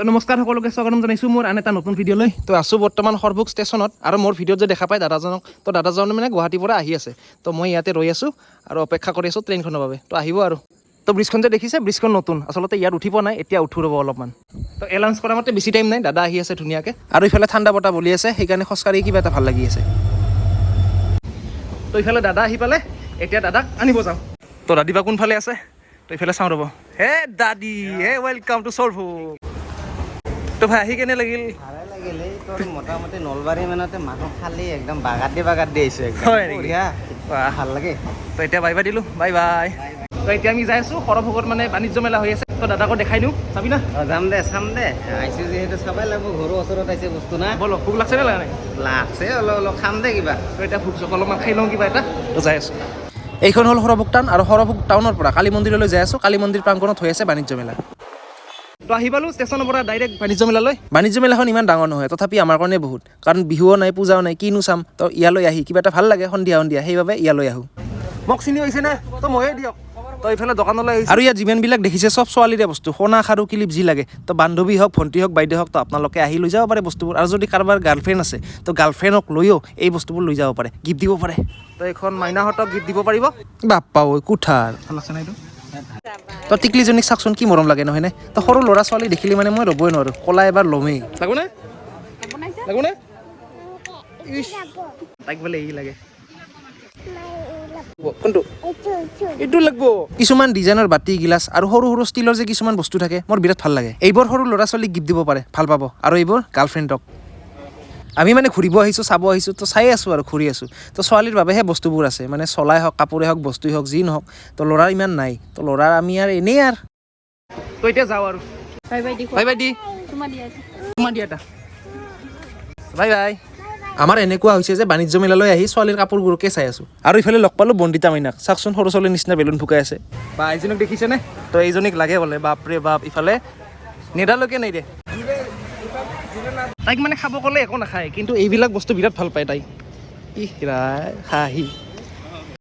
তো নমস্কাৰ সকলোকে স্বাগতম জনাইছোঁ মোৰ আন এটা নতুন ভিডিঅ'লৈ। তো আছোঁ বৰ্তমান সৰভোগ ষ্টেচনত আৰু মোৰ ভিডিঅ'ত যে দেখা পায় দাদাজনক, তো দাদাজন মানে গুৱাহাটীৰ পৰা আহি আছে। তো মই ইয়াতে ৰৈ আছোঁ আৰু অপেক্ষা কৰি আছোঁ ট্ৰেইনখনৰ বাবে। তো আহিব আৰু। তো ব্ৰিজখন যে দেখিছে, ব্ৰিজখন নতুন, আচলতে ইয়াত উঠিব নাই, এতিয়া উঠো ৰ'ব অলপমান। তো এলাউন্স কৰা মতে বেছি টাইম নাই, দাদা আহি আছে ধুনীয়াকৈ। আৰু ইফালে ঠাণ্ডা বতাহ বলি আছে, সেইকাৰণে খোজকাঢ়ি কিবা এটা ভাল লাগি আছে। তো ইফালে দাদা আহি পালে, এতিয়া দাদাক আনিব যাওঁ। তো দাদী বা কোনফালে আছে, তো ইফালে চাওঁ ৰ'ব। হে দাদী, হে ৱেলকাম টু সৰভোগ। তো ভাই আহি কেনে লাগিল? ভালে লাগিল। এই তোৰ মোটামুটি নলবাৰী মানতে মানুহ খালি একদম বাগাত দি আহিছোঁ একদম। হয় নেকি? বঢ়িয়া, ভাল লাগে। তো এতিয়া বাই বাই দিলোঁ, বাই বাই। তো এতিয়া আমি যাই আছোঁ সৰভোগত, মানে বাণিজ্য মেলা হৈ আছে। তো দাদাকো দেখাই দিওঁ, চাবি না? যাম দে, চাম দে। আহিছোঁ যিহেতু চাবই লাগিব, ঘৰৰ ওচৰত আহিছে বস্তু না। বলো, ভোক লাগছে নে লগা নাই? লাগছে অলপ অলপ, খাম দে কিবা। তো এতিয়া ভোক চোক অলপমান খাই লওঁ কিবা এটা। তো যাই আছোঁ। এইখন হ'ল সৰভোগ টাউন, আৰু সৰভোগ টাউনৰ পৰা কালী মন্দিৰলৈ যাই আছোঁ। কালী মন্দিৰ প্ৰাংগণত হৈ আছে বাণিজ্য মেলা। তো আহি পালোঁ ষ্টেচনৰ পৰা ডাইৰেক্ট বাণিজ্য মেলালৈ। বাণিজ্য মেলাখন ইমান ডাঙৰ নহয়, তথাপি আমাৰ কাৰণে বহুত, কাৰণ বিহুও নাই, পূজাও নাই, কিনো চাম। তো ইয়ালৈ আহি কিবা এটা ভাল লাগে সন্ধিয়া সন্ধিয়া, সেইবাবে ইয়ালৈ আহোঁ। মোক চিনি হৈছে নে? তো ময়ে দিয়ক। তো এইফালে দোকানলৈ আহিছোঁ। আৰু ইয়াত যিমানবিলাক দেখিছে চব ছোৱালীৰে বস্তু, সোণা খাৰু কিলিপ যি লাগে। তো বান্ধৱী হওক, ভণ্টি হওক, বাইদেউ হওক, তো আপোনালোকে আহি লৈ যাব পাৰে বস্তুবোৰ। আৰু যদি কাৰোবাৰ গাৰ্লফ্ৰেণ্ড আছে, তো গাৰ্লফ্ৰেণ্ডক লৈও এই বস্তুবোৰ লৈ যাব পাৰে, গিফ্ট দিব পাৰে। তো এইখন মাইনাহঁতক গিফ্ট দিব পাৰিব। বাপ্পা ঐ কুঠাৰ ভাল আছে নাই এইটো? তো টিকলিজনীক চাওকচোন কি মৰম লাগে নহয়নে? তো সৰু ল'ৰা ছোৱালী দেখিলে মানে মই ৰ'বই নোৱাৰোঁ, কলা এবাৰ ল'মেই। লাগোনে? লাগোনে? তাইক বোলে এই লাগে। কোনটো? এইটো লাগব। কিছুমান ডিজাইনৰ বাতি গিলাচ আৰু সৰু সৰু ষ্টিলৰ যে কিছুমান বস্তু থাকে, মোৰ বিৰাট ভাল লাগে। এইবোৰ সৰু ল'ৰা ছোৱালীক গিফ্ট দিব পাৰে, ভাল পাব। আৰু এইবোৰ গাৰ্লফ্ৰেণ্ডক। আমি মানে ঘূৰিব আহিছোঁ, চাব আহিছোঁ, তো চাই আছোঁ আৰু ঘূৰি আছোঁ। তো ছোৱালীৰ বাবেহে বস্তুবোৰ আছে, মানে চলাই হওক, কাপোৰে হওক, বস্তুৱেই হওক, যি নহওক। তো ল'ৰাৰ ইমান নাই, তো ল'ৰাৰ আমি আৰু এনেই আৰু। তো এতিয়া যাওঁ আৰু। Bye by the. Bye by the. তোমাৰ দিয়া এটা। Bye bye. আমাৰ এনেকুৱা হৈছে যে বাণিজ্য মেলালৈ আহি ছোৱালীৰ কাপোৰবোৰকে চাই আছোঁ। আৰু ইফালে লগ পালোঁ বন্দিতা মাইনাক, চাওকচোন সৰু ছোৱালীৰ নিচিনা বেলুন ফুকাই আছে। বা এইজনীক দেখিছেনে? তো এইজনীক লাগে বোলে, বাপৰে বাপ। ইফালে নেদালৈকে নাই দে। তাইক মানে খাব ক'লে একো নাখায়, কিন্তু এইবিলাক বস্তু বিৰাট ভাল পায় তাই। ইহ হাঁহি।